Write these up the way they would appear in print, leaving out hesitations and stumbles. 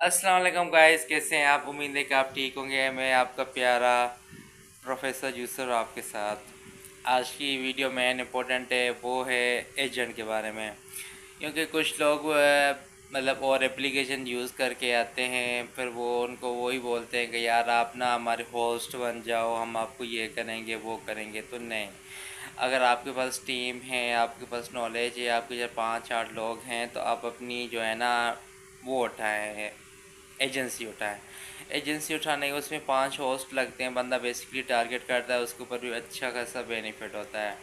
अस्सलाम वालेकुम गाइस, कैसे हैं आप? उम्मीद है कि आप ठीक होंगे। मैं आपका प्यारा प्रोफेसर यूसुफ आपके साथ। आज की वीडियो मेन इम्पोर्टेंट है, वो है एजेंट के बारे में। क्योंकि कुछ लोग मतलब और एप्लीकेशन यूज़ करके आते हैं, फिर वो उनको वही बोलते हैं कि यार आप ना हमारे होस्ट बन जाओ, हम आपको ये करेंगे वो करेंगे। तो नहीं, अगर आपके पास टीम है, आपके पास नॉलेज है, आपके जब 5-8 लोग हैं, तो आप अपनी जो है ना वो उठाएँ, एजेंसी उठाएँ। एजेंसी उठाने के उसमें 5 होस्ट लगते हैं, बंदा बेसिकली टारगेट करता है, उसके ऊपर भी अच्छा खासा बेनिफिट होता है।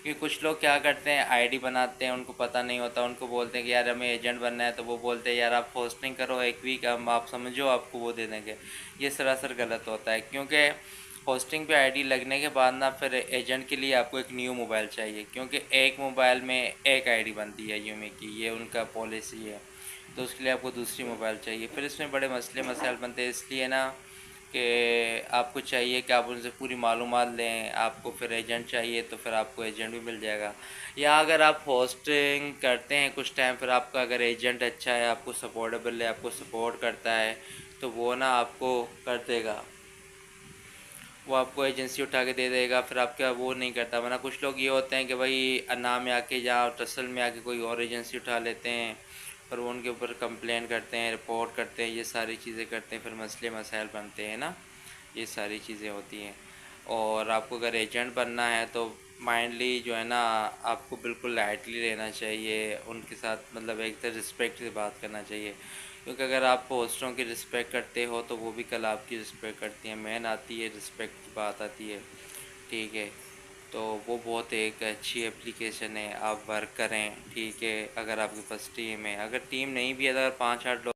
क्योंकि कुछ लोग क्या करते हैं, आईडी बनाते हैं, उनको पता नहीं होता, उनको बोलते हैं कि यार हमें एजेंट बनना है, तो वो बोलते हैं यार आप होस्टिंग करो एक वीक, हम आप समझो आपको वो दे देंगे। ये सरासर गलत होता है, क्योंकि होस्टिंग पे आईडी लगने के बाद ना फिर एजेंट के लिए आपको एक न्यू मोबाइल चाहिए, क्योंकि एक मोबाइल में एक आईडी बनती है यूमी की, ये उनका पॉलिसी है। तो उसके लिए आपको दूसरी मोबाइल चाहिए, फिर इसमें बड़े मसले मसाइल बनते हैं। इसलिए ना कि आपको चाहिए कि आप उनसे पूरी मालूमात लें। आपको फिर एजेंट चाहिए तो फिर आपको एजेंट भी मिल जाएगा। या अगर आप होस्टिंग करते हैं कुछ टाइम, फिर आपका अगर एजेंट अच्छा है, आपको सपोर्टेबल है, आपको सपोर्ट करता है, तो वो ना आपको कर देगा, वो आपको एजेंसी उठा के दे देगा। फिर आपका वो नहीं करता। वरना कुछ लोग ये होते हैं कि भाई अन्ना में आके या टसल में आके कोई और एजेंसी उठा लेते हैं, पर वो उनके ऊपर कंप्लेन करते हैं, रिपोर्ट करते हैं, ये सारी चीज़ें करते हैं, फिर मसले मसाइल बनते हैं ना, ये सारी चीज़ें होती हैं। और आपको अगर एजेंट बनना है तो माइंडली जो है ना, आपको बिल्कुल लाइटली लेना चाहिए उनके साथ, मतलब एक तरह रिस्पेक्ट से बात करना चाहिए। क्योंकि अगर आप होस्टों की रिस्पेक्ट करते हो तो वो भी कल आपकी रिस्पेक्ट करती हैं। मेन आती है रिस्पेक्ट की बात आती है, ठीक है। तो वो बहुत एक अच्छी एप्लीकेशन है, आप वर्क करें, ठीक है। अगर आपके पास टीम है, अगर टीम नहीं भी है, अगर 5-8 लोग,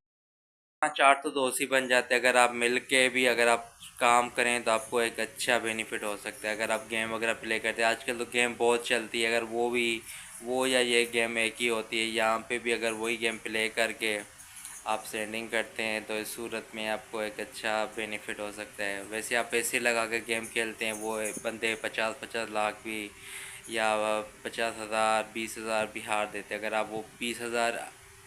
5-8 तो दोस्त ही बन जाते हैं। अगर आप मिल के भी अगर आप काम करें तो आपको एक अच्छा बेनिफिट हो सकता है। अगर आप गेम वगैरह प्ले करते हैं, आजकल तो गेम बहुत चलती है, अगर वो भी वो या ये गेम एक ही होती है, यहाँ पे भी अगर वही गेम प्ले करके आप सेंडिंग करते हैं तो इस सूरत में आपको एक अच्छा बेनिफिट हो सकता है। वैसे आप पैसे लगा के गेम खेलते हैं, वो बंदे 50-50 लाख भी या 50,000 20,000 भी हार देते हैं। अगर आप वो 20,000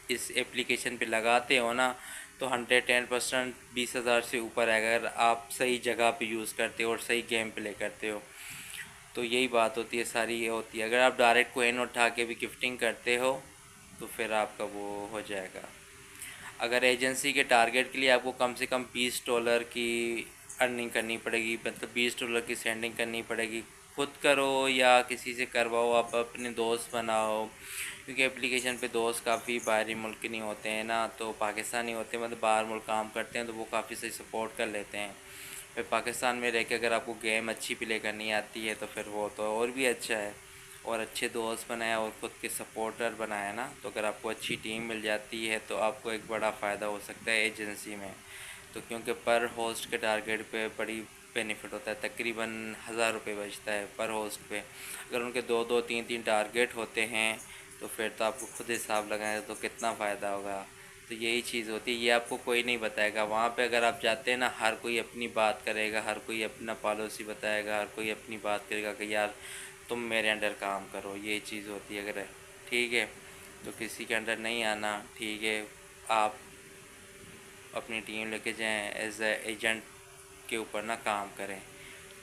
इस एप्लीकेशन पे लगाते हो ना, तो 110% 20,000 से ऊपर आएगा, अगर आप सही जगह पे यूज़ करते हो और सही गेम प्ले करते हो। तो यही बात होती है, सारी ये होती है। अगर आप डायरेक्ट कोइन उठा के भी गिफ्टिंग करते हो तो फिर आपका वो हो जाएगा। अगर एजेंसी के टारगेट के लिए आपको कम से कम $20 की अर्निंग करनी पड़ेगी, मतलब $20 की सेंडिंग करनी पड़ेगी। खुद करो या किसी से करवाओ, आप अपने दोस्त बनाओ, क्योंकि एप्लीकेशन पे दोस्त काफ़ी बाहरी मुल्क के नहीं होते हैं ना, तो पाकिस्तानी होते हैं, मतलब बाहर मुल्क काम करते हैं, तो वो काफ़ी सही सपोर्ट कर लेते हैं। फिर पाकिस्तान में रह के अगर आपको गेम अच्छी प्ले करनी आती है तो फिर वो तो और भी अच्छा है। और अच्छे दोस्त बनाया और ख़ुद के सपोर्टर बनाया ना, तो अगर आपको अच्छी टीम मिल जाती है तो आपको एक बड़ा फ़ायदा हो सकता है एजेंसी में। तो क्योंकि पर होस्ट के टारगेट पे बड़ी बेनिफिट होता है, तकरीबन 1,000 रुपये बचता है पर होस्ट पे। अगर उनके 2-2 3-3 टारगेट होते हैं तो फिर तो आपको खुद हिसाब लगाएं तो कितना फ़ायदा होगा। तो यही चीज़ होती है, ये आपको कोई नहीं बताएगा। वहाँ पे अगर आप जाते हैं ना, हर कोई अपनी बात करेगा, हर कोई अपना पॉलिसी बताएगा, हर कोई अपनी बात करेगा कि यार तुम मेरे अंडर काम करो, ये चीज़ होती है। अगर ठीक है, तो किसी के अंडर नहीं आना, ठीक है। आप अपनी टीम लेके जाएं, एज ए एजेंट के ऊपर ना काम करें,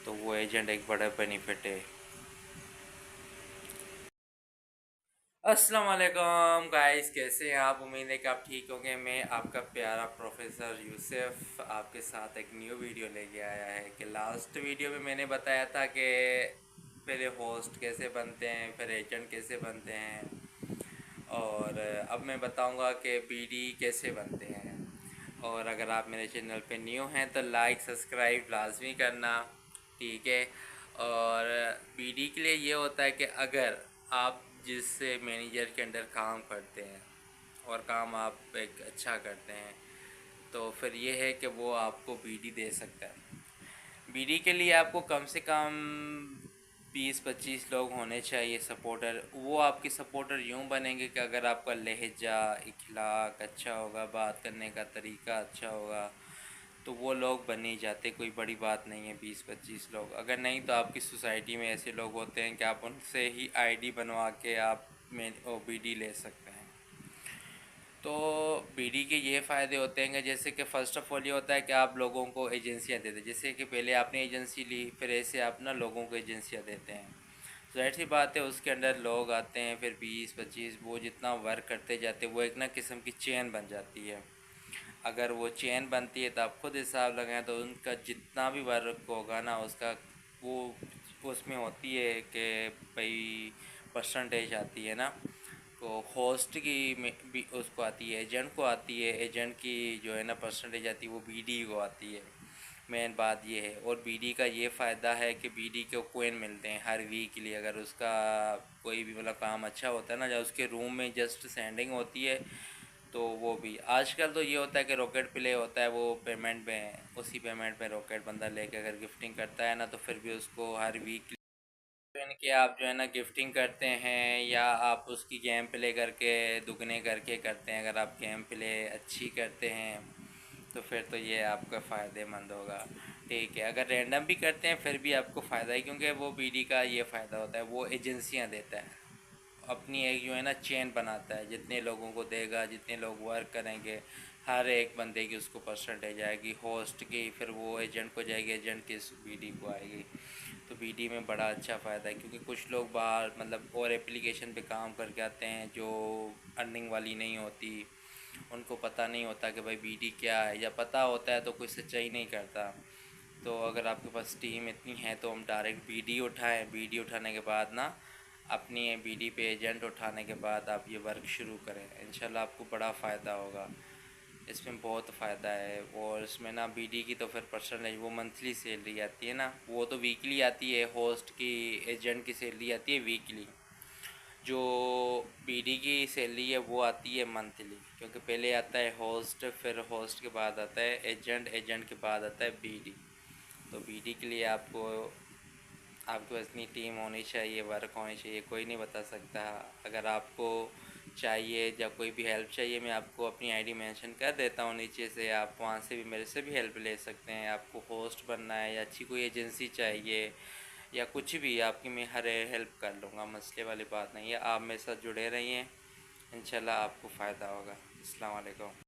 तो वो एजेंट एक बड़ा बेनिफिट है। अस्सलाम वालेकुम गाइस, कैसे हैं आप? उम्मीद है कि आप ठीक होंगे। मैं आपका प्यारा प्रोफेसर यूसुफ आपके साथ एक न्यू वीडियो लेके आया है। कि लास्ट वीडियो में मैंने बताया था कि पहले होस्ट कैसे बनते हैं, फिर एजेंट कैसे बनते हैं, और अब मैं बताऊंगा कि बीडी कैसे बनते हैं। और अगर आप मेरे चैनल पे न्यू हैं तो लाइक सब्सक्राइब लाजमी करना, ठीक है। और बीडी के लिए ये होता है कि अगर आप जिस मैनेजर के अंडर काम करते हैं और काम आप एक अच्छा करते हैं, तो फिर ये है कि वो आपको बीडी दे सकता है। बीडी के लिए आपको कम से कम 20-25 लोग होने चाहिए सपोर्टर। वो आपके सपोर्टर यूँ बनेंगे कि अगर आपका लहजा इखलाक अच्छा होगा, बात करने का तरीका अच्छा होगा, तो वो लोग बन ही जाते, कोई बड़ी बात नहीं है 20-25 लोग। अगर नहीं तो आपकी सोसाइटी में ऐसे लोग होते हैं कि आप उनसे ही आईडी बनवा के आप में ओ बी डी ले सकते हैं। तो बीडी के ये फ़ायदे होते हैं कि जैसे कि फ़र्स्ट ऑफ़ ऑल ये होता है कि आप लोगों को एजेंसियाँ देते हैं, जैसे कि पहले आपने एजेंसी ली, फिर ऐसे आप ना लोगों को एजेंसियाँ देते हैं। ज़ाहिर सी बात है उसके अंदर लोग आते हैं, फिर 20-25 वो जितना वर्क करते जाते हैं वो एक ना किस्म की चेन बन जाती है। अगर वो चेन बनती है तो आप खुद हिसाब लगाएं, तो उनका जितना भी वर्क होगा ना उसका वो उसमें होती है कि भाई परसेंटेज आती है ना, तो होस्ट की भी उसको आती है, एजेंट को आती है, एजेंट की जो है ना परसेंटेज आती है वो बीडी को आती है। मेन बात ये है। और बीडी का ये फ़ायदा है कि बीडी को कोइन मिलते हैं हर वीक के लिए, अगर उसका कोई भी मतलब काम अच्छा होता है ना, जब उसके रूम में जस्ट सेंडिंग होती है तो वो भी आजकल तो ये होता है कि रॉकेट प्ले होता है, वो पेमेंट में उसी पेमेंट में रॉकेट बंदा लेके अगर गिफ्टिंग करता है ना तो फिर भी उसको हर वीक कि आप जो है ना गिफ्टिंग करते हैं या आप उसकी गेम प्ले करके दुगने करके करते हैं। अगर आप गेम प्ले अच्छी करते हैं तो फिर तो ये आपका फ़ायदेमंद होगा। ठीक है, अगर रैंडम भी करते हैं फिर भी आपको फ़ायदा है, क्योंकि वो बीडी का ये फ़ायदा होता है वो एजेंसियां देता है, अपनी एक जो है ना चेन बनाता है, जितने लोगों को देगा, जितने लोग वर्क करेंगे हर एक बंदे की उसको परसेंटेज आएगी, होस्ट की, फिर वो एजेंट को जाएगी, एजेंट की बीडी को आएगी। तो बीडी में बड़ा अच्छा फ़ायदा है, क्योंकि कुछ लोग बाहर मतलब और एप्लीकेशन पे काम करके आते हैं जो अर्निंग वाली नहीं होती, उनको पता नहीं होता कि भाई बीडी क्या है, या पता होता है तो कोई सच्चाई नहीं करता। तो अगर आपके पास टीम इतनी है तो हम डायरेक्ट बीडी उठाएं, बीडी उठाने के बाद ना अपनी बीडी पे एजेंट उठाने के बाद आप ये वर्क शुरू करें, इंशाल्लाह आपको बड़ा फ़ायदा होगा। इसमें बहुत फ़ायदा है। और इसमें ना बीडी की तो फिर परसेंटेज वो मंथली सैलरी आती है ना, वो तो वीकली आती है, होस्ट की एजेंट की सैलरी आती है वीकली, जो बीडी की सैलरी है वो आती है मंथली, क्योंकि पहले आता है होस्ट, फिर होस्ट के बाद आता है एजेंट, एजेंट के बाद आता है बीडी। तो बीडी के लिए आपको आपके पास इतनी टीम होनी चाहिए, वर्क होनी चाहिए, कोई नहीं बता सकता। अगर आपको चाहिए या कोई भी हेल्प चाहिए, मैं आपको अपनी आईडी मेंशन कर देता हूँ नीचे से, आप वहाँ से भी मेरे से भी हेल्प ले सकते हैं। आपको होस्ट बनना है या अच्छी कोई एजेंसी चाहिए या कुछ भी, आपकी मैं हर हेल्प कर लूँगा, मसले वाली बात नहीं है। आप मेरे साथ जुड़े रहिए, इंशाल्लाह आपको फ़ायदा होगा। अस्सलाम वालेकुम।